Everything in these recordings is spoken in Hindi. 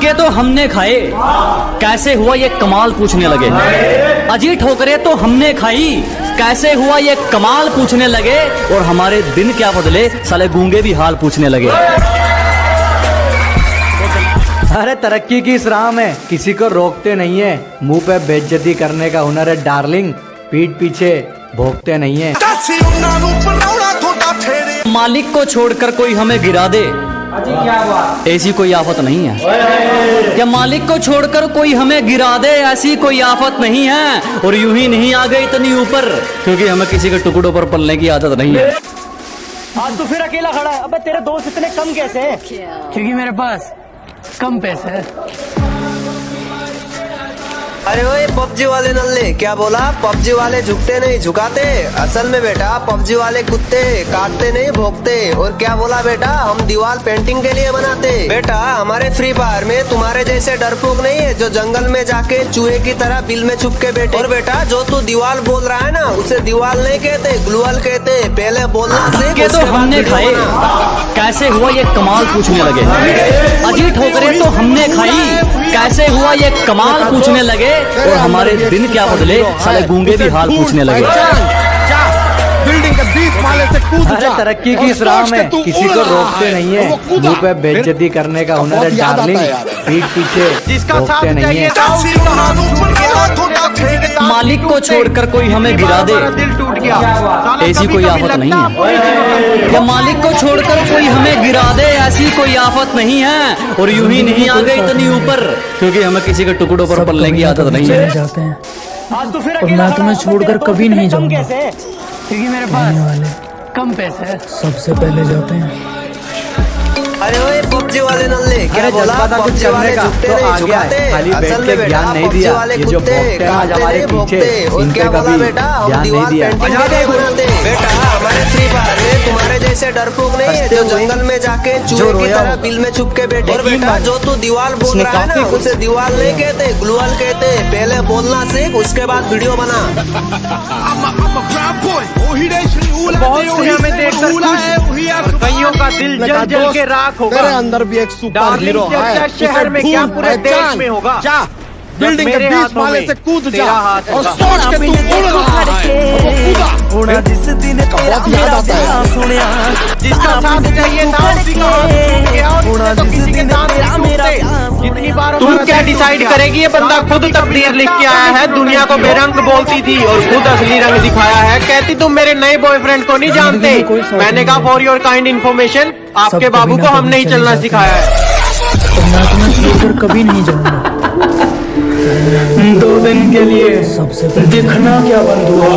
धक्के तो हमने खाए, कैसे हुआ ये कमाल पूछने लगे। अजी ठोकरे तो हमने खाई, कैसे हुआ ये कमाल पूछने लगे। और हमारे दिन क्या बदले, साले गूंगे भी हाल पूछने लगे। अरे तरक्की की इस राह में किसी को रोकते नहीं है, मुंह पे बेइज्जती करने का हुनर है डार्लिंग, पीठ पीछे भोगते नहीं है। मालिक को छोड़कर कोई हमें गिरा दे, ऐसी कोई आफत नहीं है। क्या मालिक को छोड़कर कोई हमें गिरा दे, ऐसी कोई आफत नहीं है। और यूं ही नहीं आ गए इतनी ऊपर, क्योंकि हमें किसी के टुकड़ों पर पलने की आदत नहीं है। आज तो फिर अकेला खड़ा है। अबे तेरे दोस्त इतने कम कैसे हैं? क्योंकि मेरे पास कम पैसे है। अरे ओए पबजी वाले नल्ले, क्या बोला? पबजी वाले झुकते नहीं झुकाते, असल में बेटा पबजी वाले कुत्ते काटते नहीं भोगते। और क्या बोला बेटा? हम दीवार पेंटिंग के लिए बनाते। बेटा हमारे फ्री फायर में तुम्हारे जैसे डरपोक नहीं है जो जंगल में जाके चूहे की तरह बिल में छुप के बैठे। और बेटा जो तू दीवार बोल रहा है ना, उसे दीवार नहीं कहते, ग्लूअल कहते। पहले बोलना सीख। तो हमने खाए, कैसे हुआ ये कमाल पूछने लगे। अजी ठोकरे तो हमने खाई, कैसे हुआ ये कमाल पूछने लगे। और हमारे दिन क्या बदले, साले गूंगे भी हाल पूछने लगे। बिल्डिंग के 20 माले से कूद जा। अरे तरक्की की इस राह में किसी को रोकते नहीं है, मुंह पे बेइज्जती करने का हुनर है डार्लिंग, पीठ पीछे भोगते नहीं है। मालिक को छोड़कर कोई हमें गिरा दे, ऐसी कोई आफत नहीं है। क्या मालिक को छोड़कर कोई हमें गिरा दे, ऐसी कोई आफत नहीं है। और यूं ही नहीं आ गए इतनी ऊपर, क्योंकि हमें किसी के टुकड़ों पर पलने की आदत नहीं है। जाते हैं और मैं तुम्हें छोड़कर कभी नहीं जाऊंगा, क्योंकि मेरे पास कम पैसे है। सबसे पहले जाते हैं। अरे ओए पबजी वाले नल्ले, क्या बोला? पबजी वाले झुकते नहीं झुकाते, असल में बेटा पबजी वाले कुत्ते काटते नहीं भोगते। और क्या बोला बेटा? हम दीवार पेंटिंग के लिए बनाते। बेटा हमारे फ्री फायर में तुम्हारे जैसे डरपोक नहीं है जो जंगल में जाके चूहे की तरह बिल में छुप के बैठे। और बेटा जो तू दीवार बोल रहा है ना, उसे दीवार नहीं कहते, ग्लूअल कहते। पहले बोलना सीख, उसके बाद वीडियो बना। बहुत से हमें देखकर खुश, कईयों का दिल जल जल के राख होगा। तेरे अंदर भी एक सुपर हीरो है। शहर में क्या पूरे देश में होगा। बिल्डिंग के 20 माले से कूद जा और सोच के तू उड़ रहा है। उड़ा जिस दिन बहुत याद आता है। जिसका साथ चाहिए था उसी का हाथ गया, और उसने तो किसी के साथ नहीं टूटते। जितनी बार तुम क्या डिसाइड करेगी? ये बंदा खुद तकदीर लिख के आया है। दुनिया को बेरंग बोलती थी और खुद असली रंग दिखाया है। कहती तुम मेरे नए बॉयफ्रेंड को नहीं जानते। मैंने कहा फॉर योर काइंड इन्फॉर्मेशन, आपके बाबू को हमने ही चलना सिखाया है। मैं तुम्हें छोड़कर कभी नहीं जाऊंगा। 2 दिन के लिए सबसे दिखना क्या बंद हुआ,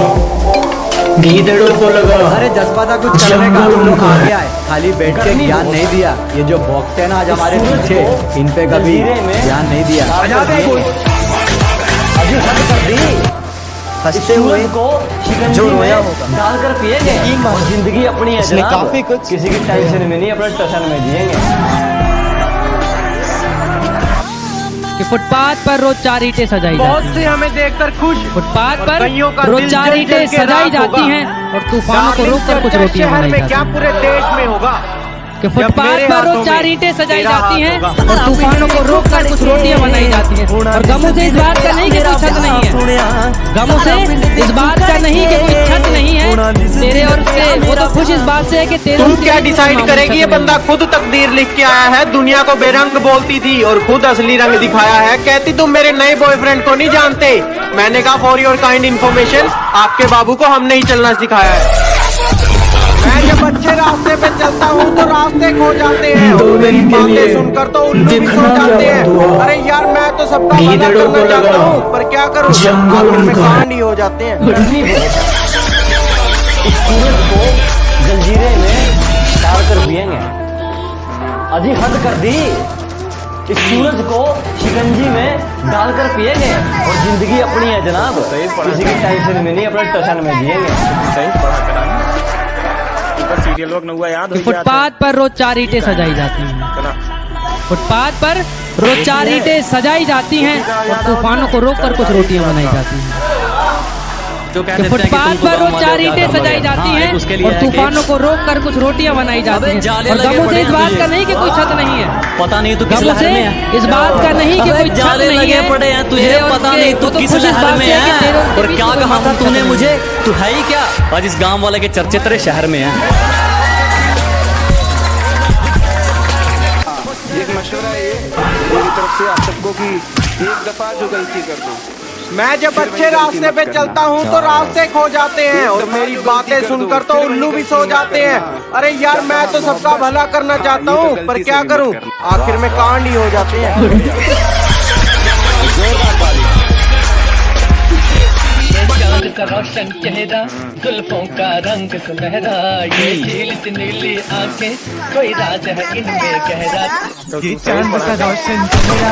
गीदड़ों को लगा। अरे जज्बाता कुछ करने का लोग आ गया है, खाली बैठ के ज्ञान नहीं दिया। ये जो भोगते हैं ना आज हमारे पीछे, इन पे कभी ध्यान नहीं दिया। हंसते हुए जो रोया होगा डालकर पिएंगे और जिंदगी अपनी है जनाब, काफी कुछ किसी की टेंशन में नहीं, अपने टशन में जिएंगे। कि फुटपाथ पर रोज 4 ईंटें सजाई बहुत जाती से हैं। हमें देखकर खुश, फुटपाथ और पर कईयों का रोज दिल 4 जल ईंटें जल के सजाई राख जाती होगा। हैं और तूफानों को रोककर कुछ रोटियां शहर बनाई में जाती क्या हैं। पूरे देश में होगा। कि फुटपाथ पर रोज 4 ईंटें सजाई जाती हैं और तूफानों को रोककर कुछ रोटियां बनाई जाती हैं। और गमों से इस बात का नहीं कि कोई छत नहीं है, गमों से इस बात का नहीं कि कोई छत नहीं है तेरे और उसके। वो तो खुश इस बात से है कि तेरे तुम उसके क्या बीच में डिसाइड मामूली करेगी? ये छत बंदा खुद तकदीर लिख के आया है। दुनिया को बेरंग बोलती थी और खुद असली रंग दिखाया है। कहती तुम मेरे नए बॉयफ्रेंड को नहीं जानते। मैंने कहा फॉर योर काइंड इन्फॉर्मेशन, आपके बाबू को हमने ही चलना सिखाया है। मैं जब अच्छे रास्ते पे चलता हूँ तो रास्ते खो जाते हैं। 2 दिन के लिए सुनकर तो उल्लू भी सो जाते हैं। अरे यार मैं तो सबका भला करना चाहता हूँ, पर क्या करूँ, आखिर में कांड ही हो जाते हैं। सूरज को जंजीरे में डालकर पिएंगे। अजी हद कर दी, इस सूरज को शिकंजी में डालकर पिएंगे और जिंदगी अपनी है जनाब, किसी की टेंशन में नहीं, अपने टशन में जिएंगे। कि फुटपाथ पर रोज 4 ईंटें सजाई जाती हैं। फुटपाथ पर रोज 4 ईंटें सजाई जाती हैं और तूफानों को रोककर कुछ रोटियां बनाई जाती हैं। जो कह कि देते हैं कि फुटपाथ तुमको पर गाँव रोज वाले 4 ईंटें ज्यादा सजाई बड़े। जाती हाँ, हैं उसके लिए और है कि- तूफानों को रोक कर कुछ रोटियां बनाई जाती अबे हैं जाले और लगे गमों पड़े से इस हैं बात तुझे। का नहीं कि कोई छत नहीं है। पता नहीं तू किस गमों लहर से में है। इस बात का नहीं कि अबे कोई छत जाले नहीं लगे है। पड़े हैं तुझे तेरे और पता उनके- नहीं वो तू तो किस खुद इस लहर बात में से है कि तेरे है उनके और बीच क्या में कोई कहा था छत तूने नहीं मुझे तू है ही क्या आज इस गांव वाले के चर्चे तेरे शहर में है। एक मशवरा है ये मेरी तरफ से आप सबको कि एक दफा जो गलती कर दो मैं जब अच्छे रास्ते पे चलता हूँ तो रास्ते खो जाते हैं और मेरी बातें सुनकर तो उल्लू भी सो जाते हैं। अरे यार मैं तो सबका भला करना चाहता हूँ पर क्या करूँ आखिर में कांड ही हो जाते हैं। चांद का रोशन चेहरा जुल्फों का रंग सुनहरा ये झील नीली आंखें कोई राज है इनमें गहरा। चांद का रोशन चेहरा